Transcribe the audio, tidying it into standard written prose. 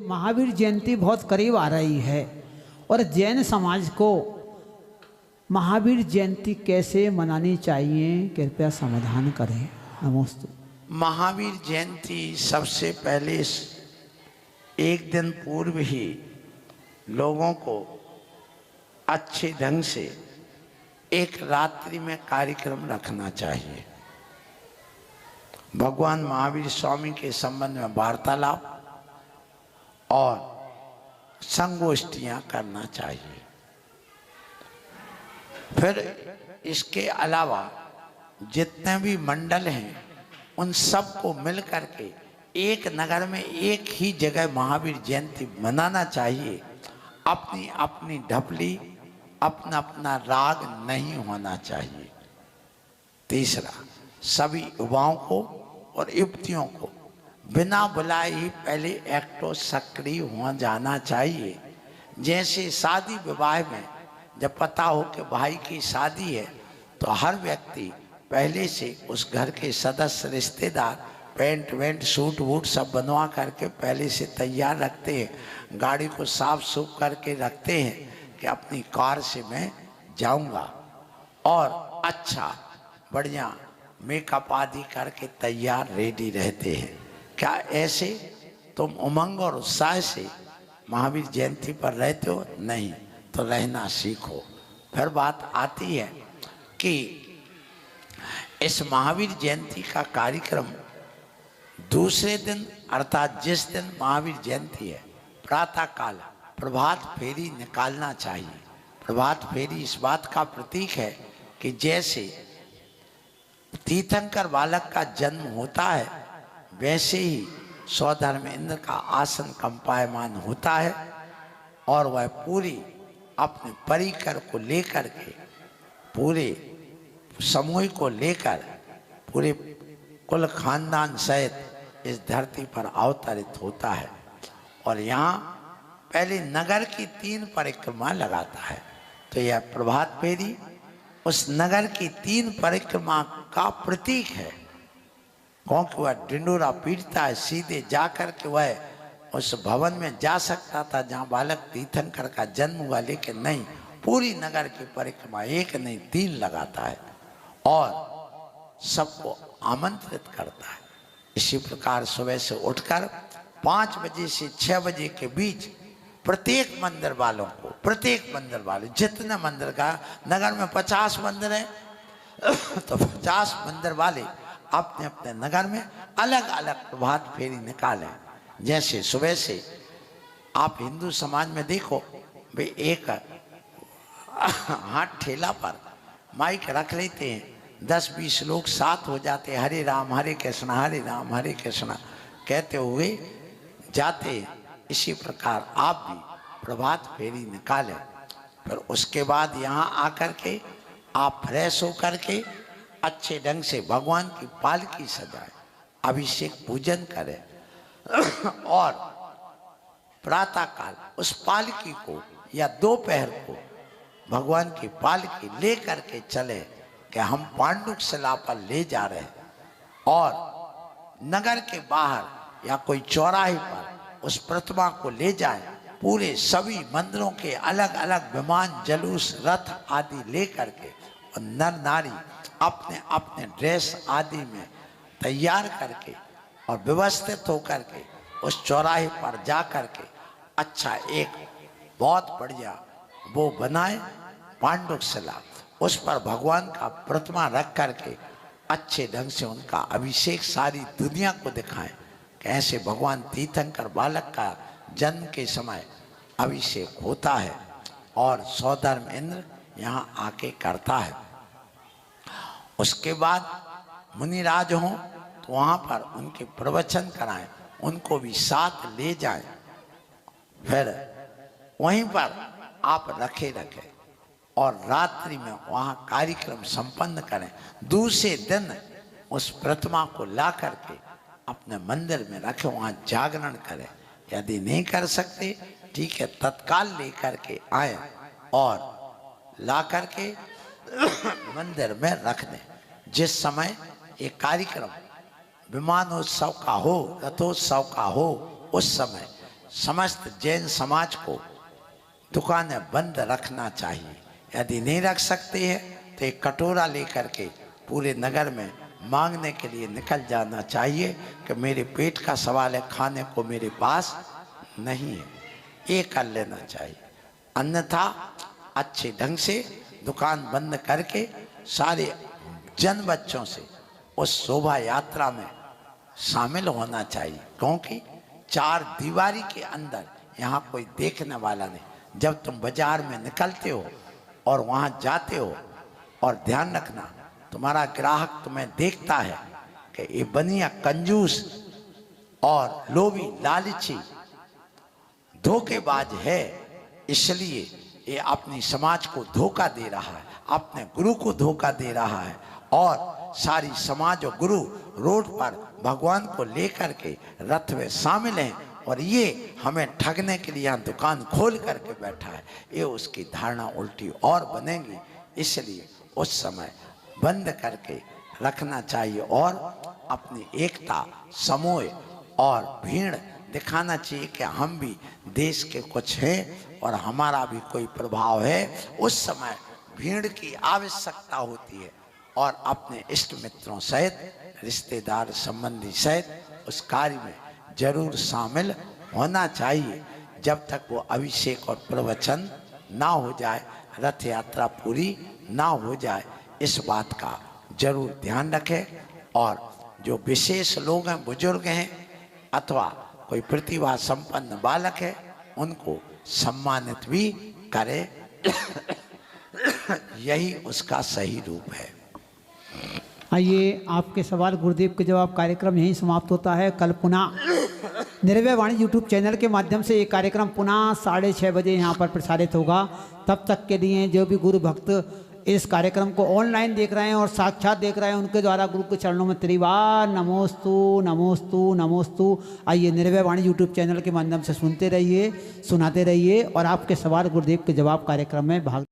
महावीर जयंती बहुत करीब आ रही है और जैन समाज को महावीर जयंती कैसे मनानी चाहिए, कृपया समाधान करें। नमस्ते। महावीर जयंती सबसे पहले एक दिन पूर्व ही लोगों को अच्छे ढंग से एक रात्रि में कार्यक्रम रखना चाहिए। भगवान महावीर स्वामी के संबंध में वार्तालाप और संगोष्ठियां करना चाहिए। फिर इसके अलावा जितने भी मंडल हैं उन सबको मिल करके एक नगर में एक ही जगह महावीर जयंती मनाना चाहिए। अपनी अपनी ढपली, अपना अपना राग नहीं होना चाहिए। तीसरा, सभी युवाओं को और युवतियों को बिना बुलाए ही पहले एक्टो सक्रिय हो जाना चाहिए। जैसे शादी विवाह में जब पता हो कि भाई की शादी है तो हर व्यक्ति पहले से उस घर के सदस्य रिश्तेदार पेंट वेंट सूट वूट सब बनवा करके पहले से तैयार रखते हैं। गाड़ी को साफ सूफ करके रखते हैं कि अपनी कार से मैं जाऊंगा और अच्छा बढ़िया मेकअप आदि करके तैयार रेडी रहते हैं। क्या ऐसे तुम उमंग और उत्साह से महावीर जयंती पर रहते हो? नहीं, तो रहना सीखो। फिर बात आती है कि इस महावीर जयंती का कार्यक्रम दूसरे दिन अर्थात जिस दिन महावीर जयंती है प्रातः काल प्रभात फेरी निकालना चाहिए। प्रभात फेरी इस बात का प्रतीक है कि जैसे तीर्थंकर बालक का जन्म होता है वैसे ही सौधर्म इंद्र का आसन कंपायमान होता है और वह पूरी अपने परिकर को लेकर के पूरे समूह को लेकर पूरे कुल खानदान सहित इस धरती पर अवतरित होता है और यहाँ पहले नगर की 3 परिक्रमा लगाता है। तो यह प्रभात फेरी उस नगर की 3 परिक्रमा का प्रतीक है, क्योंकि वह डिंडोरा पीटता है। सीधे जाकर के वह उस भवन में जा सकता था जहाँ बालक तीर्थंकर का जन्म हुआ, लेकिन नहीं, पूरी नगर की परिक्रमा 1 नहीं 3 लगाता है और सबको आमंत्रित करता है। इसी प्रकार सुबह से उठकर 5 बजे से 6 बजे के बीच प्रत्येक मंदिर वालों को, प्रत्येक मंदिर वाले जितने मंदिर का नगर में 50 मंदिर है तो 50 मंदिर वाले अपने अपने नगर में अलग अलग प्रभात फेरी निकालें। जैसे सुबह से आप हिंदू समाज में देखो भाई एक हाथ ठेला पर माइक रख लेते हैं, 10-20 लोग साथ हो जाते हैं, हरे राम हरे कृष्णा हरे राम हरे कृष्णा कहते हुए जाते हैं। इसी प्रकार आप भी प्रभात फेरी निकालें। फिर उसके बाद यहाँ आकर के आप फ्रेश होकर के अच्छे ढंग से भगवान की पालकी सजाएं, अभिषेक पूजन करें और प्रातः काल उस पालकी को या दोपहर को भगवान की पालकी ले करके चले कि हम पांडुक शिला पर ले जा रहे हैं और नगर के बाहर या कोई चौराहे पर उस प्रतिमा को ले जाए। पूरे सभी मंदिरों के अलग अलग विमान जुलूस रथ आदि ले करके और नर नारी अपने अपने ड्रेस आदि में तैयार करके और व्यवस्थित होकर के उस चौराहे पर जा करके अच्छा एक बहुत बढ़िया वो बनाए पांडुक शिला, उस पर भगवान का प्रतिमा रख करके अच्छे ढंग से उनका अभिषेक सारी दुनिया को दिखाएं कि ऐसे भगवान तीर्थंकर बालक का जन्म के समय अभिषेक होता है और सौधर्म इंद्र यहाँ आके करता है। उसके बाद मुनिराज हों तो वहाँ पर उनके प्रवचन कराएं, उनको भी साथ ले जाएं। फिर वहीं पर आप रखे और रात्रि में वहाँ कार्यक्रम संपन्न करें। दूसरे दिन उस प्रतिमा को ला करके अपने मंदिर में रखें, वहाँ जागरण करें। यदि नहीं कर सकते ठीक है, तत्काल लेकर के आए और ला करके मंदिर में रख दें। जिस समय ये कार्यक्रम विमानोत्सव का हो, रथोत्सव का हो, उस समय समस्त जैन समाज को दुकानें बंद रखना चाहिए। यदि नहीं रख सकते हैं तो एक कटोरा लेकर के पूरे नगर में मांगने के लिए निकल जाना चाहिए कि मेरे पेट का सवाल है, खाने को मेरे पास नहीं है, ये कर लेना चाहिए। अन्यथा अच्छे ढंग से दुकान बंद करके सारे जन बच्चों से उस शोभा यात्रा में शामिल होना चाहिए, क्योंकि चार दीवारी के अंदर यहाँ कोई देखने वाला नहीं। जब तुम बाजार में निकलते हो और वहाँ जाते हो, और ध्यान रखना तुम्हारा ग्राहक तुम्हें देखता है कि ये बनिया कंजूस और लोभी लालची धोखेबाज है, इसलिए ये अपनी समाज को धोखा दे रहा है, अपने गुरु को धोखा दे रहा है, और सारी समाज और गुरु रोड पर भगवान को लेकर के रथ में शामिल हैं, और ये हमें ठगने के लिए यहाँ दुकान खोल करके बैठा है। ये उसकी धारणा उल्टी और बनेगी, इसलिए उस समय बंद करके रखना चाहिए और अपनी एकता, समूह और भीड़ दिखाना चाहिए कि हम भी देश के कुछ हैं और हमारा भी कोई प्रभाव है। उस समय भीड़ की आवश्यकता होती है और अपने इष्ट मित्रों सहित, रिश्तेदार संबंधी सहित उस कार्य में जरूर शामिल होना चाहिए। जब तक वो अभिषेक और प्रवचन ना हो जाए, रथ यात्रा पूरी ना हो जाए, इस बात का जरूर ध्यान रखें। और जो विशेष लोग हैं, बुजुर्ग हैं अथवा कोई प्रतिभा संपन्न बालक है, उनको सम्मानित भी करे। यही उसका सही रूप है। आइए, आपके सवाल गुरुदेव के जवाब कार्यक्रम यहीं समाप्त होता है। कल पुनः निर्भय वाणी यूट्यूब चैनल के माध्यम से ये कार्यक्रम पुनः 6:30 बजे यहाँ पर प्रसारित होगा। तब तक के लिए जो भी गुरु भक्त इस कार्यक्रम को ऑनलाइन देख रहे हैं और साक्षात देख रहे हैं, उनके द्वारा गुरु के चरणों में त्रिवार नमोस्तु नमोस्तु नमोस्तु। आइए, निर्भय वाणी यूट्यूब चैनल के माध्यम से सुनते रहिए, सुनाते रहिए और आपके सवाल गुरुदेव के जवाब कार्यक्रम में भाग